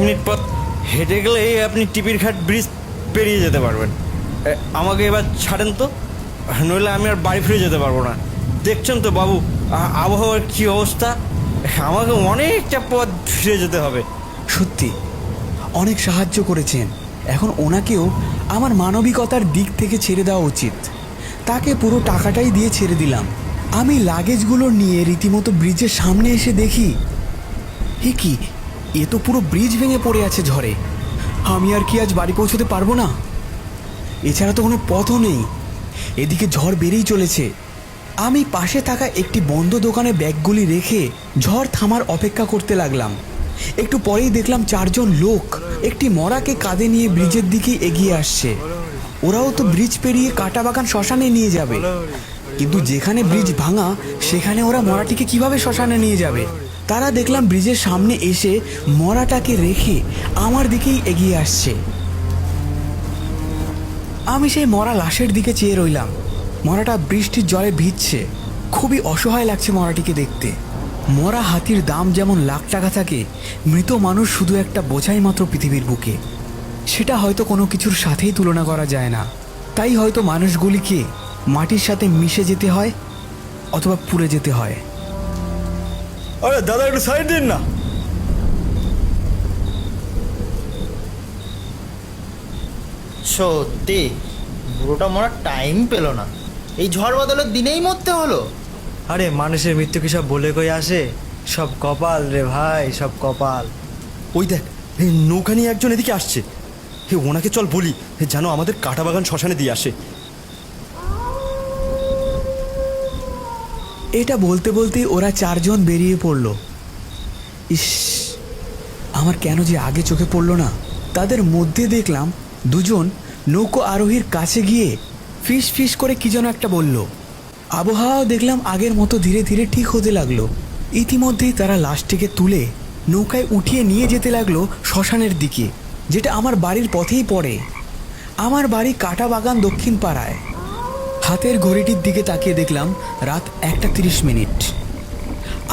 Minute পথ হেঁটে গেলেই আপনি টিপির ঘাট ব্রিজ পেরিয়ে যেতে পারবেন। আমাকে এবার ছাড়েন তো, নইলে আমি আর বাড়ি ফিরে যেতে পারবো না। দেখছেন তো বাবু আবহাওয়ার কী অবস্থা, আমাকে অনেকটা পথ ফিরে যেতে হবে। সত্যি অনেক সাহায্য করেছেন, এখন ওনাকেও আমার মানবিকতার দিক থেকে ছেড়ে দেওয়া উচিত। তাকে পুরো টাকাটাই দিয়ে ছেড়ে দিলাম। আমি লাগেজগুলো নিয়ে রীতিমতো ব্রিজের সামনে এসে দেখি, এ কি, এ তো পুরো ব্রিজ ভেঙে পড়ে আছে ঝড়ে। আমি আর কি আজ বাড়ি পৌঁছতে পারবো না? এছাড়া তো কোনো পথও নেই, এদিকে ঝড় বেড়েই চলেছে। আমি পাশে থাকা একটি বন্ধ দোকানে ব্যাগগুলি রেখে ঝড় থামার অপেক্ষা করতে লাগলাম। একটু পরেই দেখলাম 4 জন লোক একটি মরাকে কাঁধে নিয়ে ব্রিজের দিকে এগিয়ে আসছে। ওরাও তো ব্রিজ পেরিয়ে কাঁটাবাগান শ্মশানে নিয়ে যাবে, কিন্তু যেখানে ব্রিজ ভাঙা সেখানে ওরা মরাটিকে কিভাবে শ্মশানে নিয়ে যাবে? তারা দেখলাম ব্রিজের সামনে এসে মরাটাকে রেখে আমার দিকেই এগিয়ে আসছে। আমি সেই মরা লাশের দিকে চেয়ে রইলাম। মরাটা বৃষ্টির জলে ভিজছে, খুবই অসহায় লাগছে মরাটিকে দেখতে। মরা হাতির দাম যেমন লাখ টাকা থাকে, মৃত মানুষ শুধু একটা বোঝাই মাত্র পৃথিবীর বুকে। সেটা হয়তো কোনো কিছুর সাথেই তুলনা করা যায় না। তাই হয়তো মানুষগুলিকে মাটির সাথে মিশে যেতে হয় অথবা পুড়ে যেতে হয়। আরে দাদা, একটু সাইড দিন না। সত্যি বুড়োটা মরার টাইম পেল না, এই ঝড় বদলের দিনেই মরতে হলো। আরে মানুষের মৃত্যু কি সব বলে কই আসে? সব কপাল রে ভাই, সব কপাল। ওই দেখ, এই নৌকা নিয়ে একজন এদিকে আসছে। ওনাকে চল বলি যেন আমাদের কাঁটাবাগান শ্মশানে দিয়ে আসে। এটা বলতে বলতেই ওরা 4 জন বেরিয়ে পড়ল। ইস, আমার কেন যে আগে চোখে পড়লো না। তাদের মধ্যে দেখলাম 2 জন নৌকো আরোহীর কাছে গিয়ে ফিস ফিস করে কি যেন একটা বলল। আবহাওয়াও দেখলাম আগের মতো ধীরে ধীরে ঠিক হতে লাগলো। ইতিমধ্যেই তারা লাশটিকে তুলে নৌকায় উঠিয়ে নিয়ে যেতে লাগলো শ্মশানের দিকে, যেটা আমার বাড়ির পথেই পড়ে। আমার বাড়ি কাঁটাবাগান দক্ষিণ পাড়ায়। হাতের ঘড়িটির দিকে তাকিয়ে দেখলাম রাত 1:30।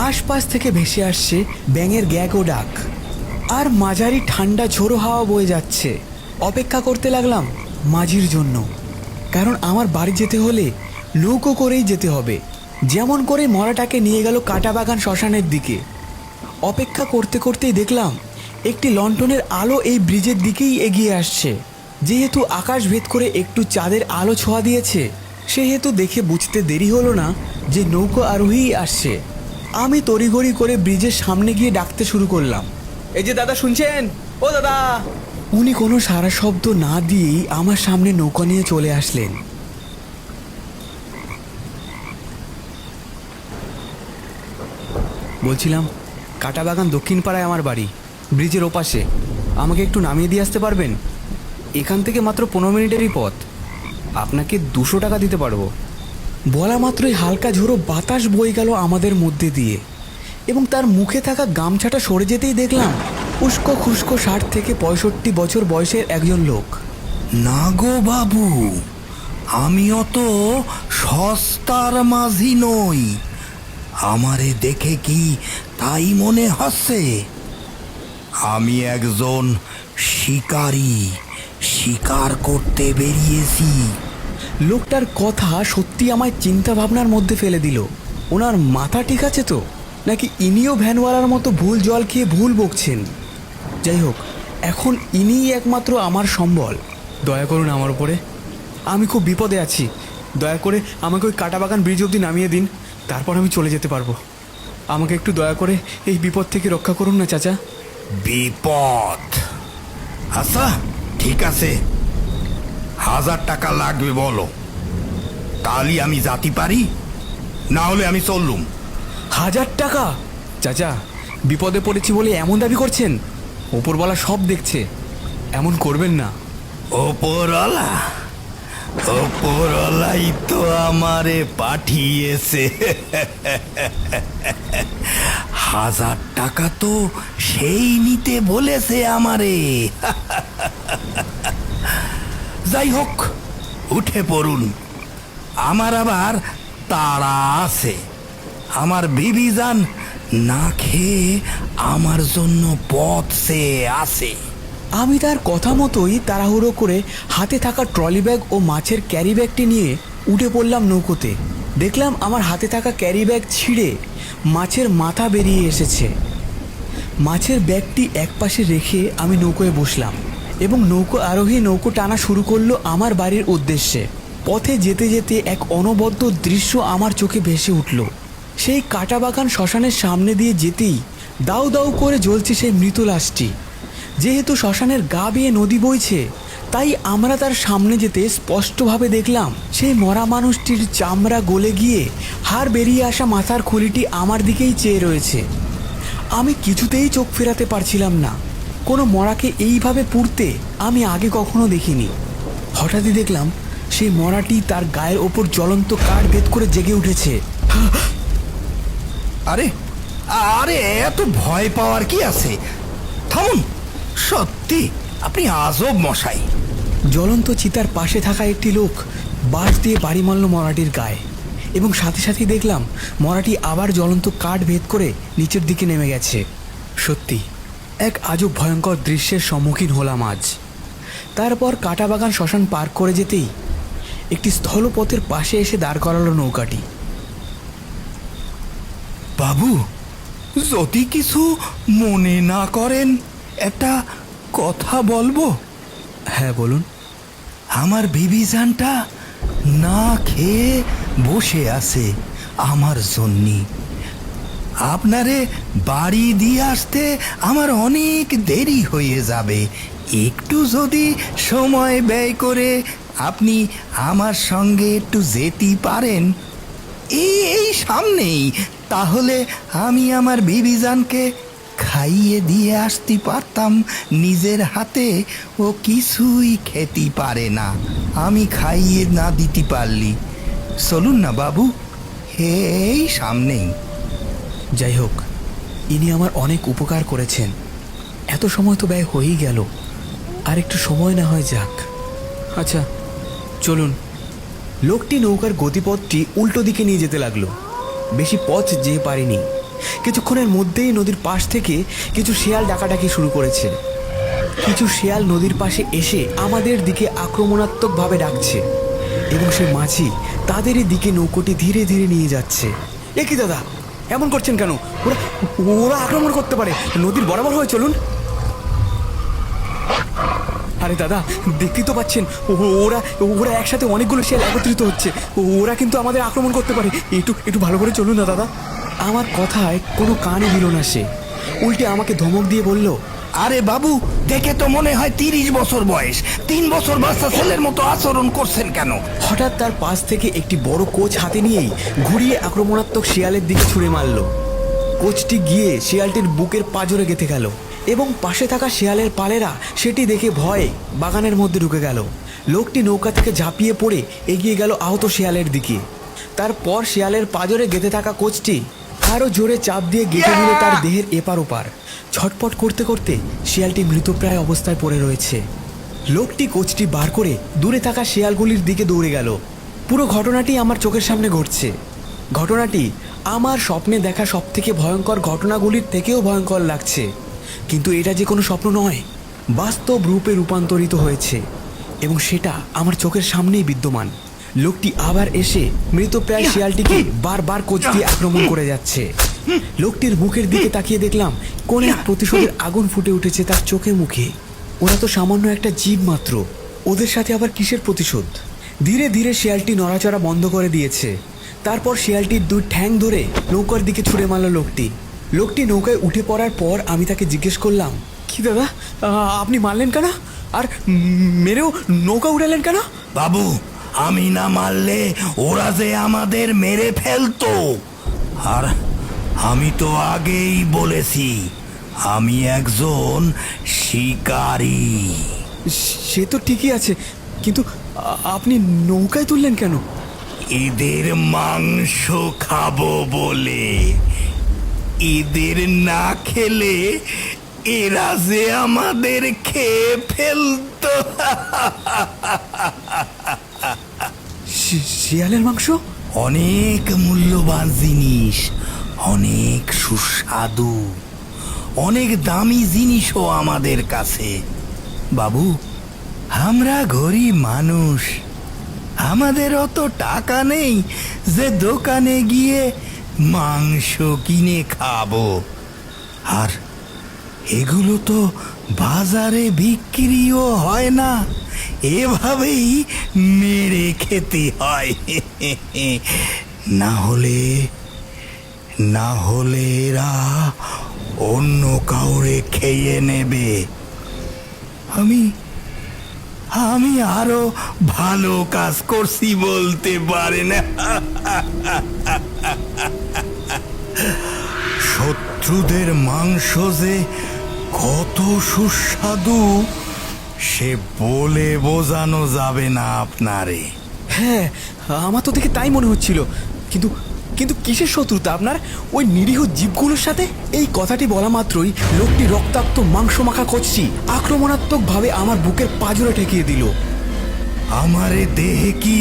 আশপাশ থেকে ভেসে আসছে ব্যাঙের গ্যাগ ও ডাক, আর মাঝারি ঠান্ডা ঝোড়ো হাওয়া বয়ে যাচ্ছে। অপেক্ষা করতে লাগলাম মাঝির জন্য, কারণ আমার বাড়ি যেতে হলে নৌকো করেই যেতে হবে, যেমন করে মরাটাকে নিয়ে গেল কাঁটাবাগান শ্মশানের দিকে। অপেক্ষা করতে করতেই দেখলাম একটি লণ্ঠনের আলো এই ব্রিজের দিকেই এগিয়ে আসছে। যেহেতু আকাশ ভেদ করে একটু চাঁদের আলো ছোঁয়া দিয়েছে, সেহেতু দেখে বুঝতে দেরি হলো না যে নৌকো আরোহীই আসছে। আমি তড়িঘড়ি করে ব্রিজের সামনে গিয়ে ডাকতে শুরু করলাম, এই যে দাদা, শুনছেন? ও দাদা! উনি কোনো সারা শব্দ না দিয়েই আমার সামনে নৌকা নিয়ে চলে আসলেন। বলছিলাম, কাঁটাবাগান দক্ষিণ পাড়ায় আমার বাড়ি, ব্রিজের ওপাশে। আমাকে একটু নামিয়ে দিয়ে আসতে পারবেন? এখান থেকে মাত্র 15 মিনিটেরই পথ। আপনাকে 200 টাকা দিতে পারবো। বলা মাত্রই হালকা ঝোড়ো বাতাস বয়ে গেল আমাদের মধ্যে দিয়ে, এবং তার মুখে থাকা গামছাটা সরে যেতেই দেখলাম উস্কো খুস্কো 60 থেকে 65 বছর বয়সের একজন লোক। না গো বাবু, আমি অত সস্তার মাঝি নই। আমারে দেখে কি তাই মনে হচ্ছে? আমি একজন শিকারী, শিকার করতে বেরিয়েছি। লোকটার কথা সত্যি আমায় চিন্তা ভাবনার মধ্যে ফেলে দিল। ওনার মাথা ঠিক আছে তো, নাকি ইনিও ভ্যানওয়ালার মতো ভুল জল খেয়ে ভুল বকছেন? যাই হোক, এখন ইনিই একমাত্র আমার সম্বল। দয়া করুন আমার উপরে, আমি খুব বিপদে আছি। দয়া করে আমাকে ওই কাঁটাবাগান ব্রিজ অবধি নামিয়ে দিন, তারপর আমি চলে যেতে পারবো। আমাকে একটু দয়া করে এই বিপদ থেকে রক্ষা করুন না চাচা। বিপদ? আচ্ছা ঠিক আছে, 1000 টাকা লাগবে বলো, তাহলে আমি যাতে পারি, না হলে আমি চললুম। 1000 টাকা? চাচা, বিপদে পড়েছি বলে এমন দাবি করছেন? ওপরওয়ালা সব দেখছে, এমন করবেন না। ওপরওয়ালা? ওপরওয়ালাই তো আমারে পাঠিয়েছে। 1000 টাকা তো সেই নিতে বলেছে আমারে। যাই হোক, উঠে পড়ুন, আমার আবার তাড়া আছে। আমার বিবি যান না খেয়ে আমার জন্য পথ চেয়ে আসে। আমি তার কথা মতোই তাড়াহুড়ো করে হাতে থাকা ট্রলি ব্যাগ ও মাছের ক্যারি ব্যাগটি নিয়ে উঠে পড়লাম নৌকোতে। দেখলাম আমার হাতে থাকা ক্যারি ব্যাগ ছিঁড়ে মাছের মাথা বেরিয়ে এসেছে। মাছের ব্যাগটি একপাশে রেখে আমি নৌকোয় বসলাম এবং নৌকো আরোহী নৌকো টানা শুরু করলো আমার বাড়ির উদ্দেশ্যে। পথে যেতে যেতে এক অনবদ্য দৃশ্য আমার চোখে ভেসে উঠল। সেই কাঁটাবাগান শ্মশানের সামনে দিয়ে যেতেই দাউ দাউ করে জ্বলছে সেই মৃত লাশটি। যেহেতু শ্মশানের গা বেয়ে নদী বইছে, তাই আমরা তার সামনে যেতে স্পষ্টভাবে দেখলাম সেই মরা মানুষটির চামড়া গলে গিয়ে হাড় বেরিয়ে আসা মাথার খুলিটি আমার দিকেই চেয়ে রয়েছে। আমি কিছুতেই চোখ ফেরাতে পারছিলাম না। কোনো মরাকে এইভাবে পুড়তে আমি আগে কখনো দেখিনি। হঠাৎই দেখলাম সেই মরাটি তার গায়ের ওপর জ্বলন্ত কাঠ ভেদ করে জেগে উঠেছে। আরে আরে এত ভয় পাওয়ার কি আছে? থামুন, সত্যি আপনি আজব মশাই। জ্বলন্ত চিতার পাশে থাকা একটি লোক বাঁশ দিয়ে বাড়ি মারল মরাটির গায়ে এবং সাথে সাথেই দেখলাম মরাটি আবার জ্বলন্ত কাঠ ভেদ করে নিচের দিকে নেমে গেছে। সত্যি এক আজব ভয়ঙ্কর দৃশ্যের সম্মুখীন হলাম আজ। তারপর কাঁটাবাগান শ্মশান পার করে যেতেই একটি স্থলপথের পাশে এসে দাঁড় করালো নৌকাটি। বাবু, যদি কিছু মনে না করেন একটা কথা বলবো? হ্যাঁ বলুন। আমার বিবিজানটা না খেয়ে বসে আছে আমার জন্যে। আপনারে বাড়ি দিয়ে আসতে আমার অনেক দেরি হয়ে যাবে। একটু যদি সময় ব্যয় করে আপনি আমার সঙ্গে একটু যেতে পারেন এই সামনেই, তাহলে আমি আমার বিবিজানকে খাইয়ে দিয়ে আসতে পারতাম নিজের হাতে। ও কিছুই খেতে পারে না, আমি খাইয়ে না দিতে পারলি। চলুন না বাবু, এই সামনেই। যাই হোক, ইনি আমার অনেক উপকার করেছেন। এত সময় তো ব্যয় হয়েই গেল, আর একটু সময় না হয় যাক। আচ্ছা চলুন। লোকটি নৌকার গতিপথটি উল্টো দিকে নিয়ে যেতে লাগলো। বেশি পথ যেতে পারিনি। কিছুক্ষণের মধ্যেই নদীর পাশ থেকে কিছু শেয়াল ডাকাডাকি শুরু করেছে। কিছু শেয়াল নদীর পাশে এসে আমাদের দিকে আক্রমণাত্মকভাবে ডাকছে এবং সে মাঝি তাদেরই দিকে নৌকোটি ধীরে ধীরে নিয়ে যাচ্ছে। এ কি দাদা, এমন করছেন কেন? ওরা ওরা আক্রমণ করতে পারে, নদীর বরাবর হয়ে চলুন। আরে দাদা, দেখতেই তো পাচ্ছেন ওরা ওরা একসাথে অনেকগুলো শেয়াল একত্রিত হচ্ছে। ওরা কিন্তু আমাদের আক্রমণ করতে পারে। একটু ভালো করে চলুন না দাদা। আমার কথায় কোনো কানে দিল না সে, উল্টে আমাকে ধমক দিয়ে বলল, আরে বাবু, দেখে তো মনে হয় 30 বছর বয়স। 3 বছর বাচ্চা ছেলের মতো আচরণ করছেন কেন? হঠাৎ তার পাশ থেকে একটি বড় কোচ হাতে নিয়েই ঘুরিয়ে আক্রমণাত্মক শিয়ালের দিকে ছুঁড়ে মারল। কোচটি গিয়ে শিয়ালটির বুকের পাঁজরে গেঁথে গেল এবং পাশে থাকা শিয়ালের পালেরা সেটি দেখে ভয়ে বাগানের মধ্যে ঢুকে গেল। লোকটি নৌকা থেকে ঝাঁপিয়ে পড়ে এগিয়ে গেল আহত শিয়ালের দিকে। তারপর শিয়ালের পাঁজরে গেঁথে থাকা কোচটি আরও জোরে চাপ দিয়ে গেঁথে দিল তার দেহের এপার ওপার। ছটপট করতে করতে শিয়ালটি মৃতপ্রায় অবস্থায় পড়ে রয়েছে। লোকটি কোচটি বার করে দূরে থাকা শিয়ালগুলির দিকে দৌড়ে গেল। পুরো ঘটনাটি আমার চোখের সামনে ঘটছে। ঘটনাটি আমার স্বপ্নে দেখা সবথেকে ভয়ঙ্কর ঘটনাগুলির থেকেও ভয়ঙ্কর লাগছে। কিন্তু এটা যে কোনো স্বপ্ন নয়, বাস্তব রূপে রূপান্তরিত হয়েছে এবং সেটা আমার চোখের সামনেই বিদ্যমান। লোকটি আবার এসে মৃতপ্রায় শিয়ালটিকে বারবার কোচ দিয়ে আক্রমণ করে যাচ্ছে। লোকটির মুখের দিকে তাকিয়ে দেখলাম কোন এক প্রতিশোধের আগুন ফুটে উঠেছে তার চোখে মুখে। ওরা তো সামান্য একটা জীব মাত্র, ওদের সাথে আবার কিসের প্রতিশোধ? ধীরে ধীরে শিয়ালটি নড়াচড়া বন্ধ করে দিয়েছে। তারপর শিয়ালটির 2 ঠ্যাং ধরে নৌকার দিকে ছুঁড়ে মারল লোকটি। লোকটি নৌকায় উঠে পড়ার পর আমি তাকে জিজ্ঞেস করলাম, কি দাদা, আপনি মারলেন কেন? আর মেরেও নৌকা উড়ালেন কেন? বাবু, আমি না মারলে ওরা যে আমাদের মেরে ফেলতো। আর আমি তো আগেই বলেছি আমি একজন শিকারী। সে তো ঠিকই আছে, কিন্তু আপনি নৌকায় তুললেন কেন? এদের মাংস খাবো বলে। এদের না খেলে এরা যে আমাদের খেয়ে ফেলতো। শিয়ালের মাংস? অনেক মূল্যবান জিনিস, অনেক সুস্বাদু, অনেক দামি জিনিসও আমাদের কাছে। বাবু, আমরা গরিব মানুষ, আমাদের অত টাকা নেই যে দোকানে গিয়ে মাংস কিনে খাবো। আর এগুলো তো বাজারে বিক্রিও হয় না, এভাবেই মেরে খেতে হয়। না হলে এরা অন্য কাউরে খেয়ে নেবে। আমি আরো ভালো কাজ করছি বলতে পারে না। শত্রুদের মাংস যে কত সুস্বাদু সে বলে বোঝানো যাবে না আপনারে। হ্যাঁ, আমার তো দেখে তাই মনে হচ্ছিল। কিন্তু কিন্তু কিসের শত্রুতা আপনার ওই নিরীহ জীবগুলোর সাথে? এই কথাটি বলা মাত্রই লোকটি রক্তাক্ত মাংস মাখা কচি আক্রমণাত্মক ভাবে আমার বুকের পাঁজরে ঠেকিয়ে দিল। আমারে দেহে কি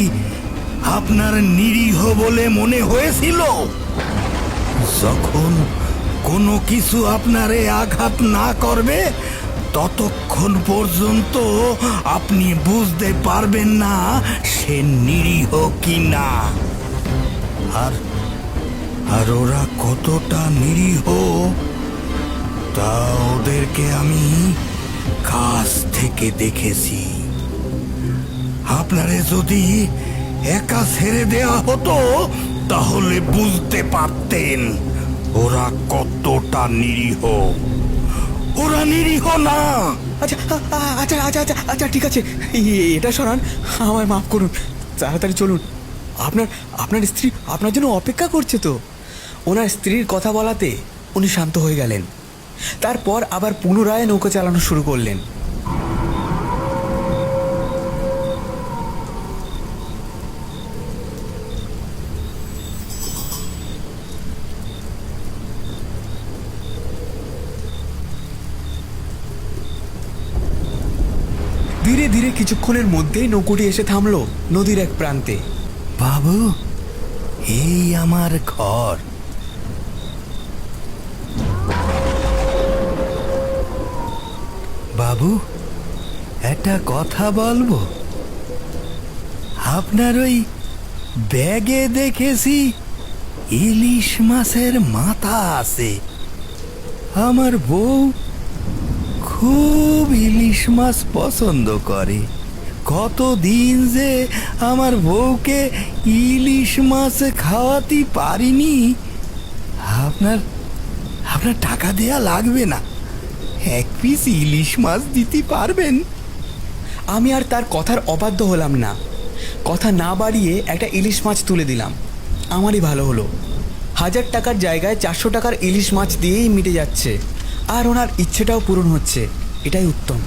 আপনার নিরীহ বলে মনে হয়েছিল? যখন কোনো কিছু আপনারে আঘাত না করবে ততক্ষণ পর্যন্ত আপনি বুঝতে পারবেন না সে নিরীহ কি না। আর ওরা কতটা নিরীহ তা ওদেরকে আমি কাছ থেকে দেখেছি। আপনারে যদি একা ছেড়ে দেয়া হতো তাহলে বুঝতে পারতেন ওরা কতটা নিরীহ। ওরা নিরীহ না। আচ্ছা আচ্ছা আচ্ছা আচ্ছা আচ্ছা ঠিক আছে, এটা সরান, আমায় মাফ করুন, তাড়াতাড়ি চলুন। আপনার স্ত্রী আপনার জন্য অপেক্ষা করছে তো। ওনার স্ত্রীর কথা বলাতে উনি শান্ত হয়ে গেলেন। তারপর আবার পুনরায় নৌকা চালানো শুরু করলেন। ধীরে ধীরে কিছুক্ষণের মধ্যেই নৌকোটি এসে থামলো নদীর এক প্রান্তে। বাবু, এই আমার ঘর। বাবু, একটা কথা বলবো? আপনার ওই ব্যাগে দেখেছি ইলিশ মাছের মাথা আছে। আমার বউ খুব ইলিশ মাছ পছন্দ করে। কতদিন যে আমার বউকে ইলিশ মাছ খাওয়াতে পারিনি। আপনার টাকা দেয়া লাগবে না, এক পিস ইলিশ মাছ দিতে পারবেন? আমি আর তার কথার অবাধ্য হলাম না। কথা না বাড়িয়ে একটা ইলিশ মাছ তুলে দিলাম। আমারই ভালো হলো, 1000 টাকার জায়গায় 400 টাকার ইলিশ মাছ দিয়েই মিটে যাচ্ছে, আর ওনার ইচ্ছেটাও পূরণ হচ্ছে। এটাই উত্তম।